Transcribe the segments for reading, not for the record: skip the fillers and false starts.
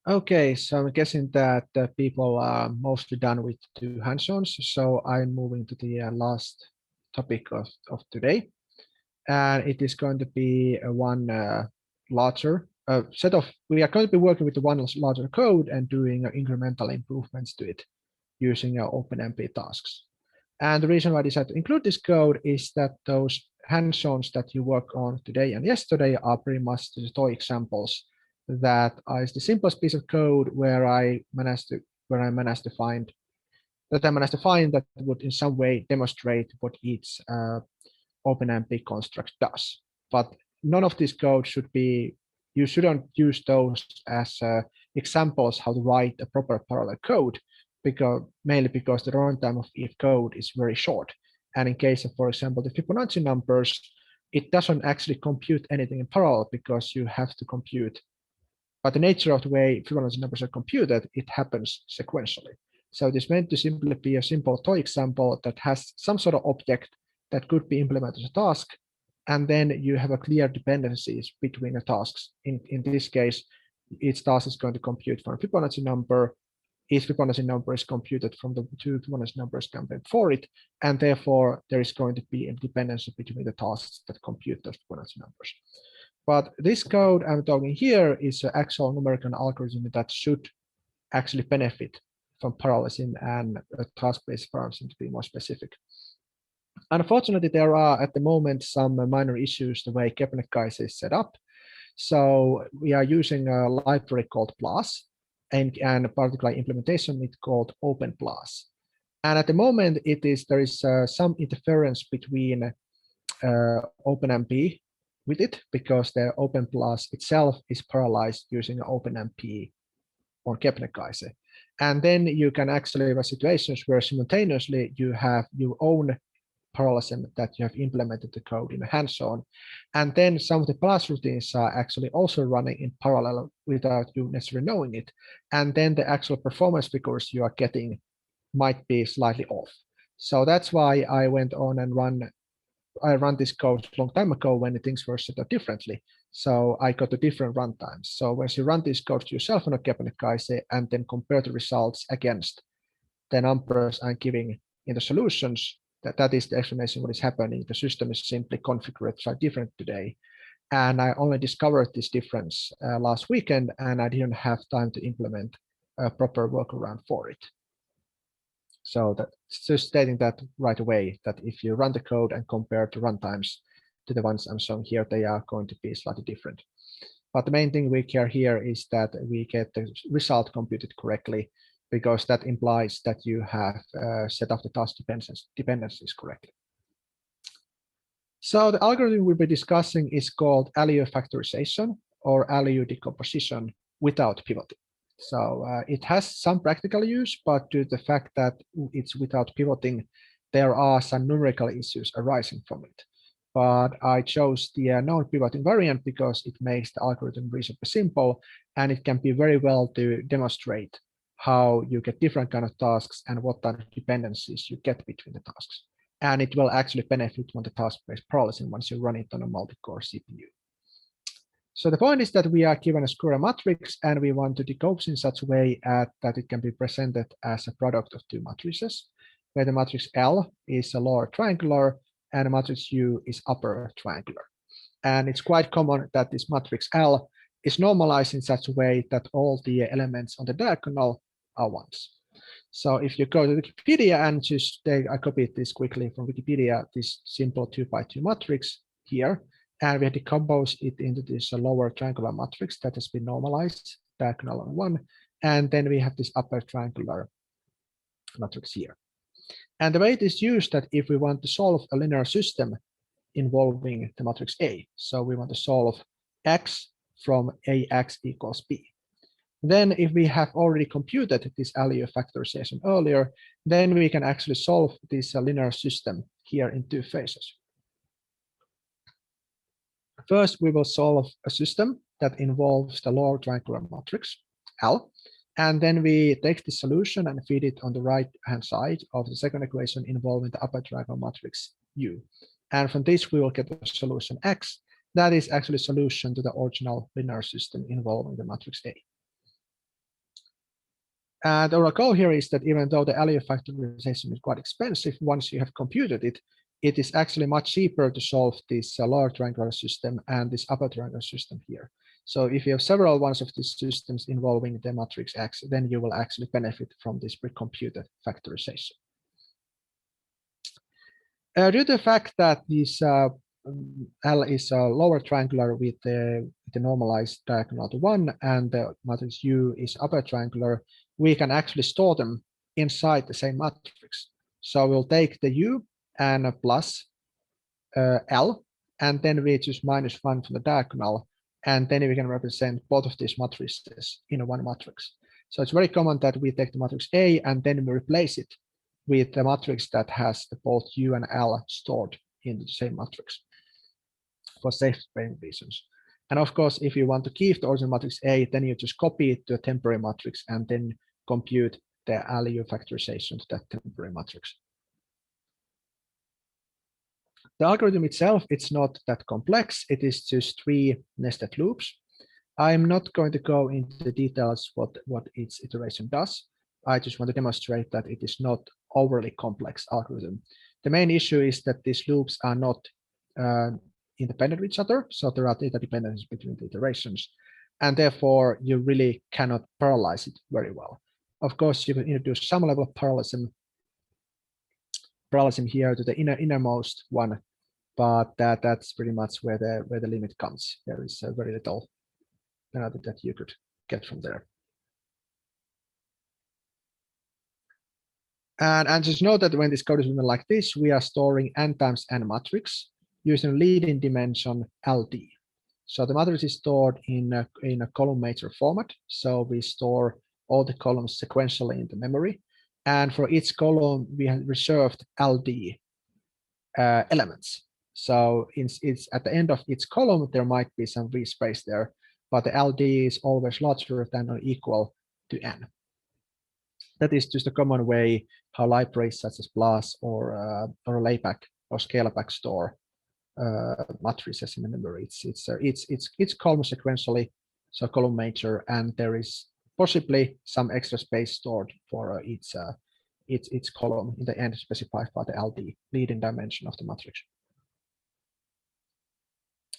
Okay, so I'm guessing that people are mostly done with two hands-ons, so I'm moving to the last topic of today, and it is going to be one larger set of. We are going to be working with the one larger code and doing incremental improvements to it using OpenMP tasks. And the reason why I decided to include this code is that those hands-ons that you work on today and yesterday are pretty much the toy examples that is the simplest piece of code where I managed to find that would in some way demonstrate what each OpenMP construct does. But none of this code should be, you shouldn't use those as examples how to write a proper parallel code, mainly because the runtime of if code is very short. And in case of, for example, the Fibonacci numbers, it doesn't actually compute anything in parallel because you have to compute. But the nature of the way Fibonacci numbers are computed, it happens sequentially. So it is meant to simply be a simple toy example that has some sort of object that could be implemented as a task, and then you have a clear dependencies between the tasks. In this case, each task is going to compute from a Fibonacci number. Each Fibonacci number is computed from the two Fibonacci numbers combined for it, and therefore there is going to be a dependency between the tasks that compute those Fibonacci numbers. But this code I'm talking here is an actual numerical algorithm that should actually benefit from parallelism and task-based parallelism, to be more specific. Unfortunately, there are at the moment some minor issues the way Kebnekaise is set up. So we are using a library called PLAS, and a particular implementation it's called OpenPLAS. And at the moment, there is some interference between OpenMP with it because the OpenPLAS itself is parallelized using OpenMP on Kebnekaise. And then you can actually have situations where simultaneously you have your own parallelism that you have implemented the code in a hands-on. And then some of the PLAS routines are actually also running in parallel without you necessarily knowing it. And then the actual performance figures you are getting might be slightly off. So that's why I went on and ran this code a long time ago when things were set up differently. So I got the different runtimes. So once you run these codes yourself on a Kebnekaise and then compare the results against the numbers I'm giving in the solutions, that is the explanation of what is happening. The system is simply configured slightly different today. And I only discovered this difference last weekend, and I didn't have time to implement a proper workaround for it. So that's just stating that right away, that if you run the code and compare the runtimes to the ones I'm showing here, they are going to be slightly different. But the main thing we care here is that we get the result computed correctly, because that implies that you have set up the task dependencies correctly. So the algorithm we'll be discussing is called Allio factorization or Allio decomposition without pivoting. So it has some practical use, but due to the fact that it's without pivoting, there are some numerical issues arising from it. But I chose the non-pivoting variant because it makes the algorithm reasonably simple, and it can be very well to demonstrate how you get different kind of tasks and what kind of dependencies you get between the tasks. And it will actually benefit from the task-based parallelism once you run it on a multi-core CPU. So the point is that we are given a square matrix, and we want to decompose in such a way that it can be presented as a product of two matrices, where the matrix L is a lower triangular and the matrix U is upper triangular. And it's quite common that this matrix L is normalized in such a way that all the elements on the diagonal are ones. So if you go to Wikipedia and just I copied this quickly from Wikipedia, this simple 2x2 matrix here, and we decompose it into this lower triangular matrix that has been normalized, diagonal on one, and then we have this upper triangular matrix here. And the way it is used that if we want to solve a linear system involving the matrix A, so we want to solve X from AX equals B. Then if we have already computed this Allio factorization earlier, then we can actually solve this linear system here in two phases. First, we will solve a system that involves the lower triangular matrix, L, and then we take the solution and feed it on the right-hand side of the second equation involving the upper triangular matrix, U. And from this, we will get the solution X. That is actually a solution to the original linear system involving the matrix A. And our goal here is that even though the LU factorization is quite expensive, once you have computed it, it is actually much cheaper to solve this lower triangular system and this upper triangular system here. So if you have several ones of these systems involving the matrix X, then you will actually benefit from this pre-computed factorization. Due to the fact that this L is lower triangular with the normalized diagonal to 1 and the matrix U is upper triangular, we can actually store them inside the same matrix. So we'll take the U and a plus L, and then we choose -1 from the diagonal, and then we can represent both of these matrices in one matrix. So it's very common that we take the matrix A and then we replace it with the matrix that has both U and L stored in the same matrix for safe-spacing reasons. And of course, if you want to keep the original matrix A, then you just copy it to a temporary matrix and then compute the LU factorization to that temporary matrix. The algorithm itself, it's not that complex. It is just 3 nested loops. I'm not going to go into the details what each iteration does. I just want to demonstrate that it is not overly complex algorithm. The main issue is that these loops are not independent of each other, so there are data dependencies between the iterations, and therefore you really cannot parallelize it very well. Of course, you can introduce some level of parallelism here to the innermost one, but that's pretty much where the limit comes. There is very little penalty that you could get from there. And just note that when this code is written like this, we are storing n times n matrix using leading dimension LD. So the matrix is stored in a column matrix format. So we store all the columns sequentially in the memory. And for each column, we have reserved LD elements. So it's at the end of each column, there might be some free space there, but the LD is always larger than or equal to n. That is just a common way how libraries such as BLAS or layback or scaleback store matrices in the memory. It's column sequentially, so column major, and there is possibly some extra space stored for each column in the end specified by the LD, leading dimension of the matrix.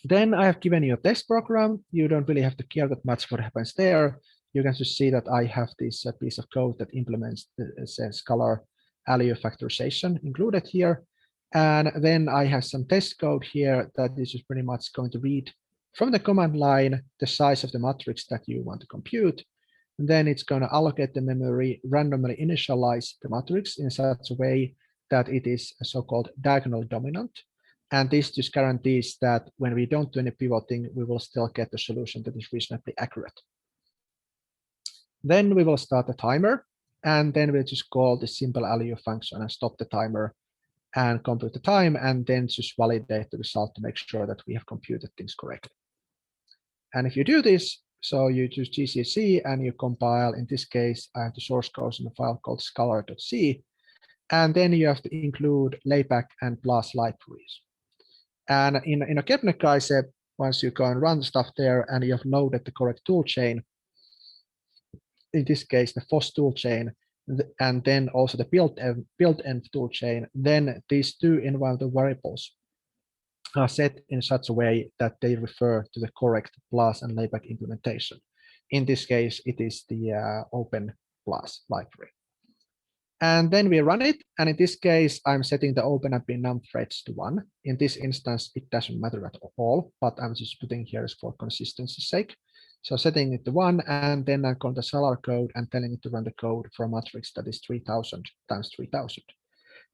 Then I have given you a test program. You don't really have to care that much what happens there. You can just see that I have this piece of code that implements the scalar LU factorization included here. And then I have some test code here that is just pretty much going to read from the command line the size of the matrix that you want to compute. And then it's going to allocate the memory, randomly initialize the matrix in such a way that it is a so-called diagonal dominant. And this just guarantees that when we don't do any pivoting, we will still get the solution that is reasonably accurate. Then we will start the timer, and then we'll just call the simple LU function and stop the timer and compute the time, and then just validate the result to make sure that we have computed things correctly. And if you do this, so you choose GCC and you compile, in this case, I have the source code in a file called scalar.c, and then you have to include layback and BLAS libraries. And in a Kepner-Kaise, once you go and run stuff there and you have loaded the correct toolchain, in this case, the FOSS toolchain, and then also the built-in toolchain, then these two environmental variables are set in such a way that they refer to the correct BLAS and layback implementation. In this case, it is the open BLAS library. And then we run it, and in this case, I'm setting the open and num threads to 1. In this instance, it doesn't matter at all, but I'm just putting here for consistency's sake. So setting it to 1, and then I'm calling the scalar code and telling it to run the code for a matrix that is 3000 times 3000.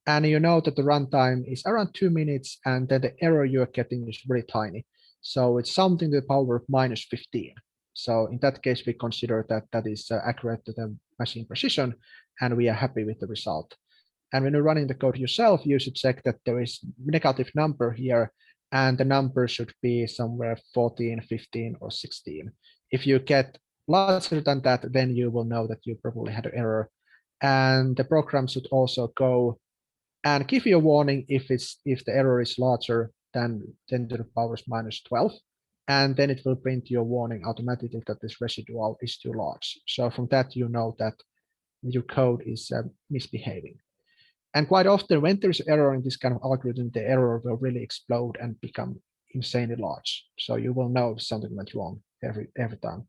And you know that the runtime is around 2 minutes, and then the error you're getting is very tiny. So it's something to the power of -15. So in that case, we consider that that is accurate to the machine precision, and we are happy with the result. And when you're running the code yourself, you should check that there is negative number here, and the number should be somewhere 14, 15, or 16. If you get larger than that, then you will know that you probably had an error. And the program should also go and give you a warning if the error is larger than 10 to the power -12. And then it will print you a warning automatically that this residual is too large. So from that, you know that your code is misbehaving. And quite often when there's error in this kind of algorithm, the error will really explode and become insanely large. So you will know something went wrong every time.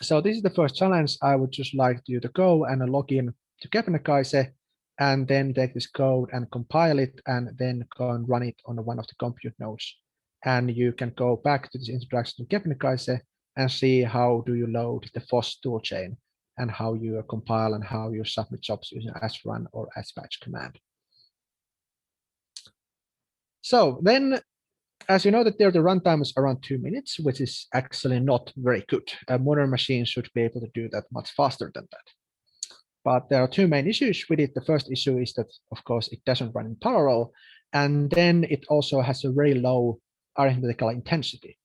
So this is the first challenge. I would just like you to go and log in to Kebnekaise and then take this code and compile it and then go and run it on one of the compute nodes. And you can go back to this introduction to Kebnekaise and see how do you load the FOSS toolchain and how you compile and how you submit jobs using asrun or asbatch command. So then, as you know that there, the runtime is around 2 minutes, which is actually not very good. A modern machine should be able to do that much faster than that. But there are two main issues with it. The first issue is that, of course, it doesn't run in parallel. And then it also has a very low arithmetical intensity.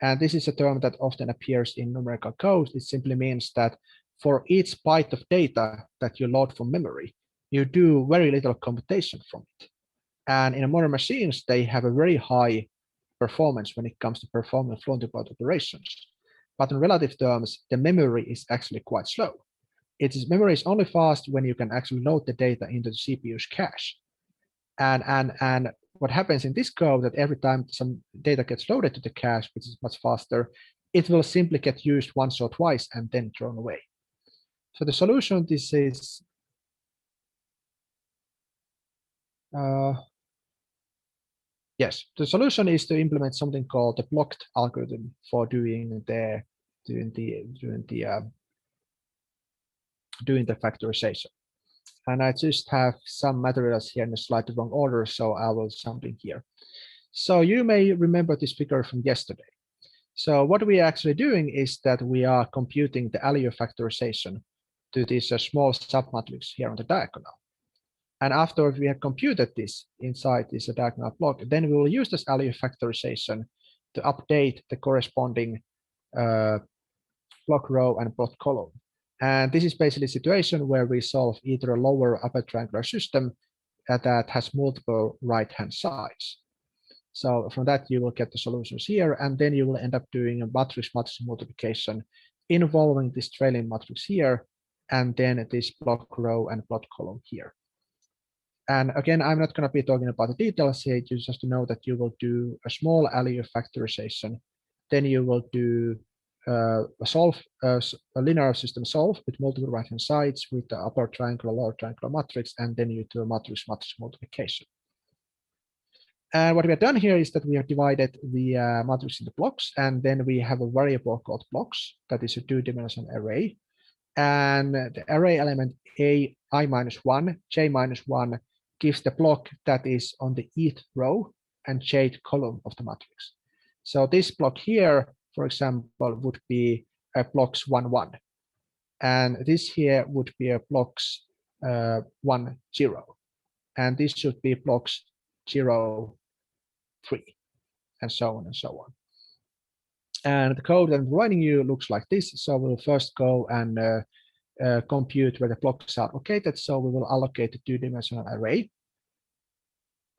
And this is a term that often appears in numerical code. It simply means that for each byte of data that you load from memory, you do very little computation from it. And in modern machines, they have a very high performance when it comes to performing floating-point operations. But in relative terms, the memory is actually quite slow. Its memory is only fast when you can actually load the data into the CPU's cache. And what happens in this code that every time some data gets loaded to the cache, which is much faster, it will simply get used once or twice and then thrown away. So the solution, this is yes, the solution is to implement something called the blocked algorithm for doing the factorization. And I just have some materials here in a slightly wrong order, so I will jump in here. So you may remember this figure from yesterday. So what we are actually doing is that we are computing the allele factorization to this small submatrix here on the diagonal. And after we have computed this inside this diagonal block, then we will use this allele factorization to update the corresponding block row and block column. And this is basically a situation where we solve either a lower upper triangular system that has multiple right-hand sides. So from that, you will get the solutions here, and then you will end up doing a matrix-matrix multiplication involving this trailing matrix here, and then this block row and block column here. And again, I'm not going to be talking about the details here, just to know that you will do a small allele factorization, then you will do a linear system solve with multiple right-hand sides with the upper triangular, lower triangular matrix, and then you do a matrix-matrix multiplication. And what we have done here is that we have divided the matrix into blocks, and then we have a variable called blocks that is a two-dimensional array. And the array element i-1, j-1 gives the block that is on the eth row and jth column of the matrix. So this block here, for example, would be a blocks 1, 1. And this here would be a blocks 1, 0. And this should be blocks 0, 3, and so on and so on. And the code that I'm writing you looks like this. So we'll first go and compute where the blocks are located. So we will allocate the two-dimensional array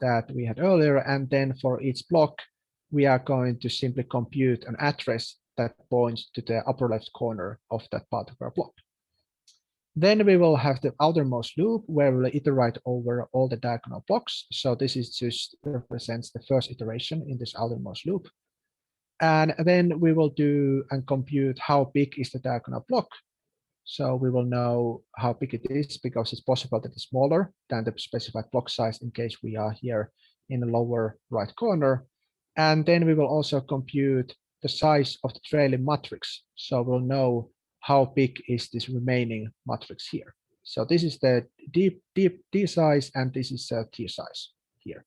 that we had earlier. And then for each block, we are going to simply compute an address that points to the upper left corner of that particular block. Then we will have the outermost loop where we'll iterate over all the diagonal blocks. So this is just represents the first iteration in this outermost loop. And then we will do and compute how big is the diagonal block. So we will know how big it is because it's possible that it's smaller than the specified block size in case we are here in the lower right corner. And then we will also compute the size of the trailing matrix. So we'll know how big is this remaining matrix here. So this is the deep D size, and this is T size here.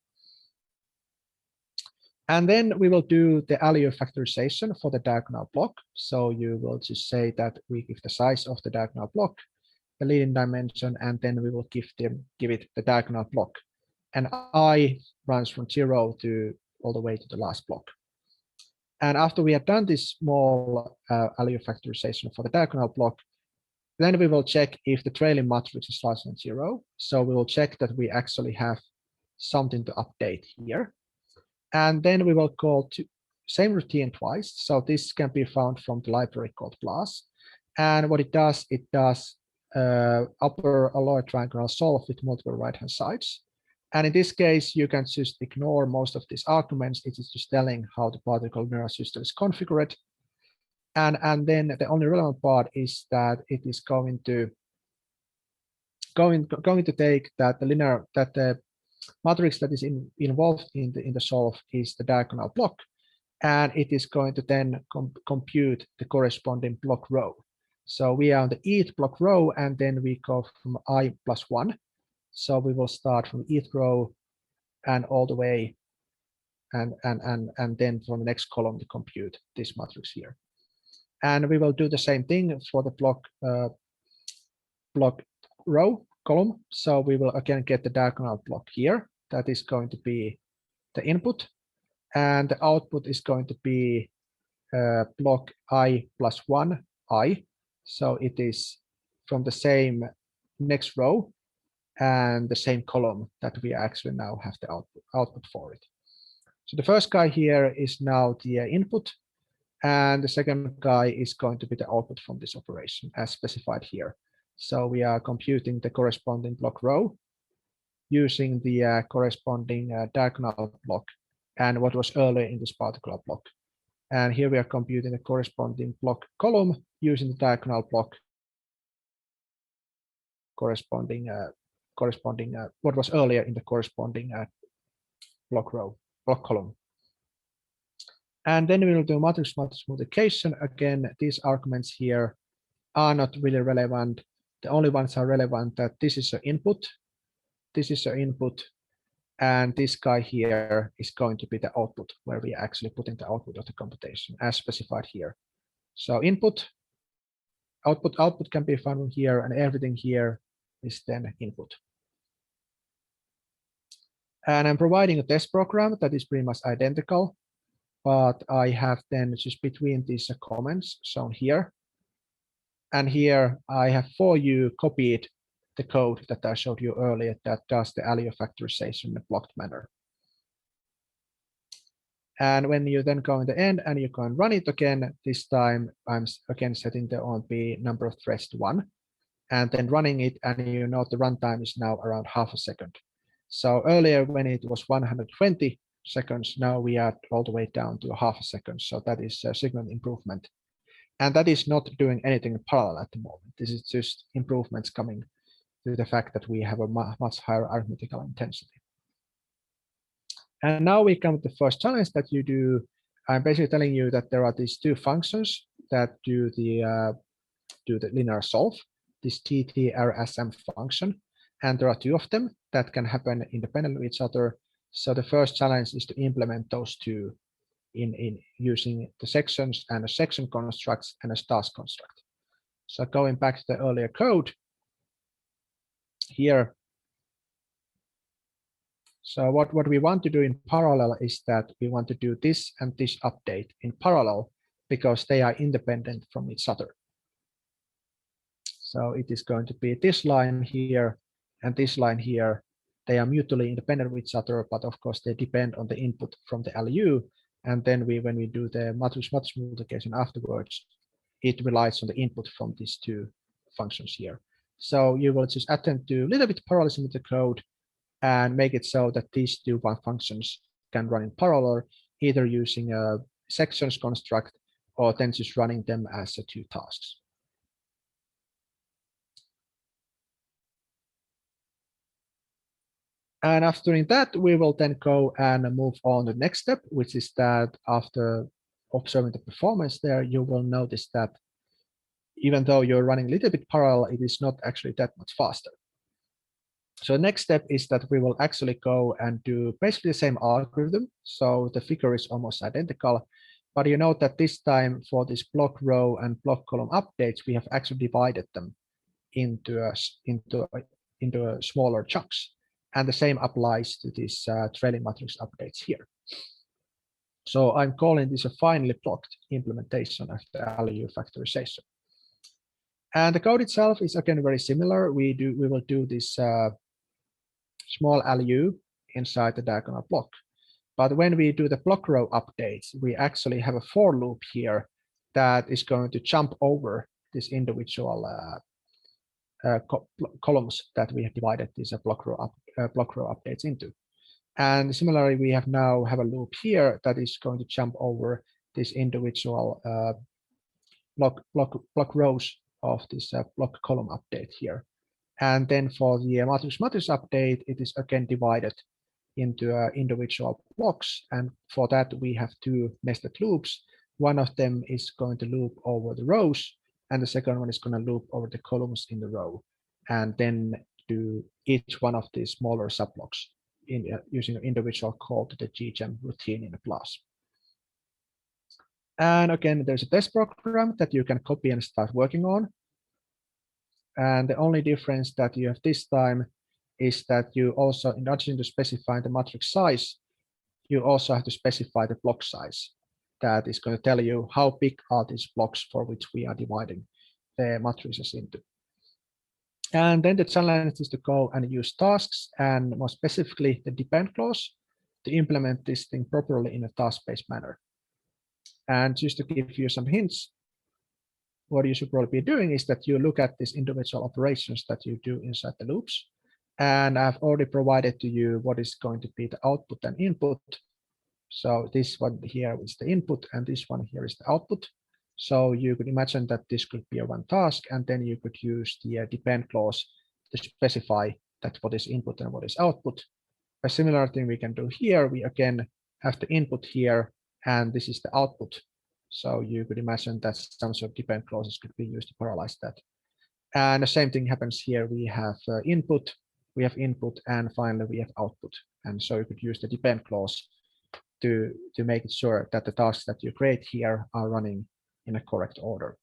And then we will do the allele factorization for the diagonal block. So you will just say that we give the size of the diagonal block, the leading dimension, and then we will give it the diagonal block. And I runs from 0 to all the way to the last block. And after we have done this small allele factorization for the diagonal block, then we will check if the trailing matrix is larger than 0. So we will check that we actually have something to update here. And then we will call same routine twice. So this can be found from the library called class. And what it does upper or lower triangular solve with multiple right-hand sides. And in this case, you can just ignore most of these arguments. It is just telling how the particle neural system is configured. And then the only relevant part is that it is going to take that the matrix that is involved in the solve is the diagonal block, and it is going to then compute the corresponding block row. So we are on the eth block row, and then we go from I plus 1. So we will start from eth row and all the way, and then from the next column to compute this matrix here. And we will do the same thing for the block row column. So we will again get the diagonal block here. That is going to be the input, and the output is going to be block I plus 1 I. So it is from the same next row and the same column that we actually now have the output for it. So the first guy here is now the input, and the second guy is going to be the output from this operation as specified here. So we are computing the corresponding block row using the corresponding diagonal block and what was earlier in this particular block. And here we are computing the corresponding block column using the diagonal block corresponding what was earlier in the corresponding block column. And then we will do matrix multiplication. Again, these arguments here are not really relevant. The only ones are relevant that this is the input, this is the input, and this guy here is going to be the output, where we are actually putting the output of the computation as specified here. So input, output can be found here, and everything here is then input. And I'm providing a test program that is pretty much identical, but I have then just between these comments shown here. And here I have for you copied the code that I showed you earlier that does the allele factorization in a blocked manner. And when you then go in the end and you can run it again, this time I'm again setting the OMP number of threads to 1, and then running it, and you know the runtime is now around half a second. So earlier when it was 120 seconds, now we are all the way down to half a second. So that is a significant improvement. And that is not doing anything in parallel at the moment. This is just improvements coming to the fact that we have a much higher arithmetical intensity. And now we come to the first challenge that you do. I'm basically telling you that there are these two functions that do the linear solve, this TTRSM function, and there are two of them that can happen independently of each other. So the first challenge is to implement those two in using the sections and a section constructs and a stars construct. So going back to the earlier code here. So what we want to do in parallel is that we want to do this and this update in parallel because they are independent from each other. So it is going to be this line here and this line here. They are mutually independent of each other, but of course they depend on the input from the LU. And then when we do the matrix multiplication afterwards, it relies on the input from these two functions here. So you will just attempt to a little bit parallelism with the code and make it so that these two functions can run in parallel, either using a sections construct or then just running them as two tasks. And after doing that, we will then go and move on to the next step, which is that after observing the performance there, you will notice that even though you're running a little bit parallel, it is not actually that much faster. So the next step is that we will actually go and do basically the same algorithm. So the figure is almost identical, but you note that this time for this block row and block column updates, we have actually divided them into smaller chunks. And the same applies to these trailing matrix updates here. So I'm calling this a finely blocked implementation of the allele factorization. And the code itself is again very similar. We will do this small LU inside the diagonal block. But when we do the block row updates, we actually have a for loop here that is going to jump over these individual columns that we have divided these block row updates into. And similarly, we have now have a loop here that is going to jump over this individual block rows of this block column update here. And then for the matrix update, it is again divided into individual blocks. And for that, we have two nested loops. One of them is going to loop over the rows, and the second one is going to loop over the columns in the row, and then do each one of these smaller subblocks using an individual call to the ggem routine in the class. And again, there's a test program that you can copy and start working on. And the only difference that you have this time is that you also, in addition to specifying the matrix size, you also have to specify the block size. That is going to tell you how big are these blocks for which we are dividing the matrices into. And then the challenge is to go and use tasks, and more specifically the depend clause, to implement this thing properly in a task-based manner. And just to give you some hints, what you should probably be doing is that you look at these individual operations that you do inside the loops. And I've already provided to you what is going to be the output and input. So this one here is the input, and this one here is the output. So you could imagine that this could be a one task, and then you could use the depend clause to specify that what is input and what is output. A similar thing we can do here. We again have the input here, and this is the output. So you could imagine that some sort of depend clauses could be used to parallelize that. And the same thing happens here. We have input, and finally we have output. And so you could use the depend clause to make it sure that the tasks that you create here are running in a correct order.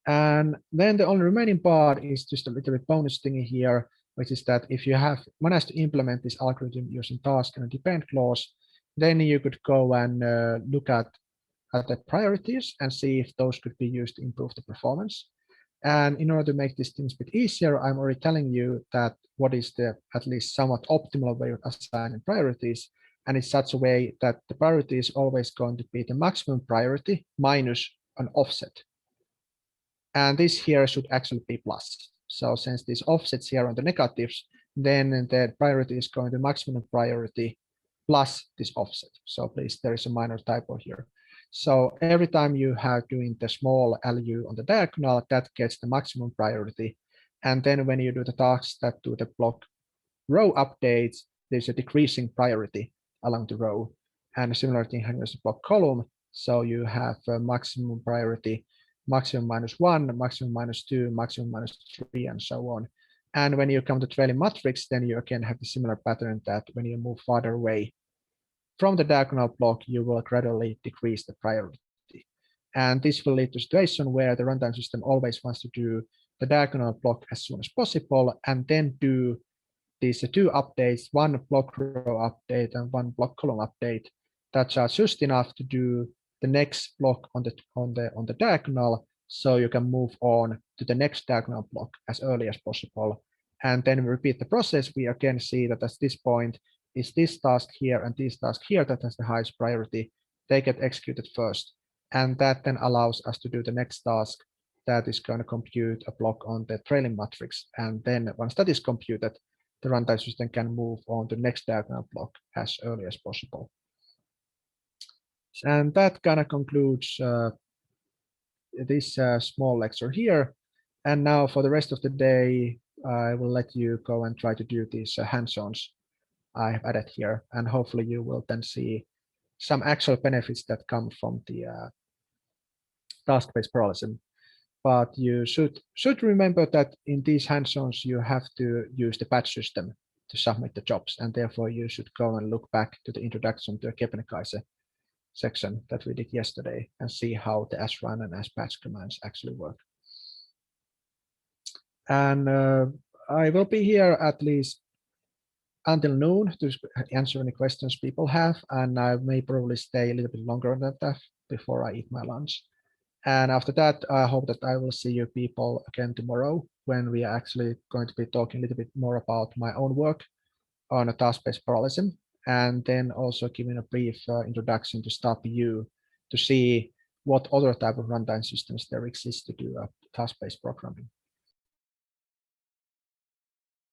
And then the only remaining part is just a little bit bonus thing here, which is that if you have one has to implement this algorithm using task and a depend clause, then you could go and look at the priorities and see if those could be used to improve the performance. And in order to make these things a bit easier, I'm already telling you that what is the at least somewhat optimal way of assigning priorities. And it's such a way that the priority is always going to be the maximum priority minus an offset. And this here should actually be plus. So since these offsets here are the negatives, then the priority is going to maximum priority plus this offset. So please, there is a minor typo here. So every time you have doing the small LU on the diagonal, that gets the maximum priority. And then when you do the tasks that do the block row updates, there's a decreasing priority along the row. And a similar thing happens to block column. So you have a maximum priority, maximum -1, maximum -2, maximum -3, and so on. And when you come to trailing matrix, then you again have the similar pattern that when you move farther away from the diagonal block, you will gradually decrease the priority. And this will lead to a situation where the runtime system always wants to do the diagonal block as soon as possible, and then do these two updates, one block row update and one block column update, that are just enough to do the next block on the diagonal, so you can move on to the next diagonal block as early as possible. And then we repeat the process. We again see that at this point is this task here and this task here that has the highest priority. They get executed first, and that then allows us to do the next task that is going to compute a block on the trailing matrix. And then once that is computed, the runtime system can move on to the next diagonal block as early as possible. And that kind of concludes this small lecture here. And now for the rest of the day, I will let you go and try to do these hands-ons I have added here. And hopefully you will then see some actual benefits that come from the task-based parallelism. But you should remember that in these hands-ons, you have to use the batch system to submit the jobs. And therefore you should go and look back to the introduction to a Kebnekaise section that we did yesterday and see how the srun and sbatch commands actually work. And I will be here at least until noon to answer any questions people have, and I may probably stay a little bit longer than that before I eat my lunch. And after that, I hope that I will see you people again tomorrow, when we are actually going to be talking a little bit more about my own work on a task-based parallelism, and then also giving a brief introduction to StarPU to see what other type of runtime systems there exist to do task-based programming.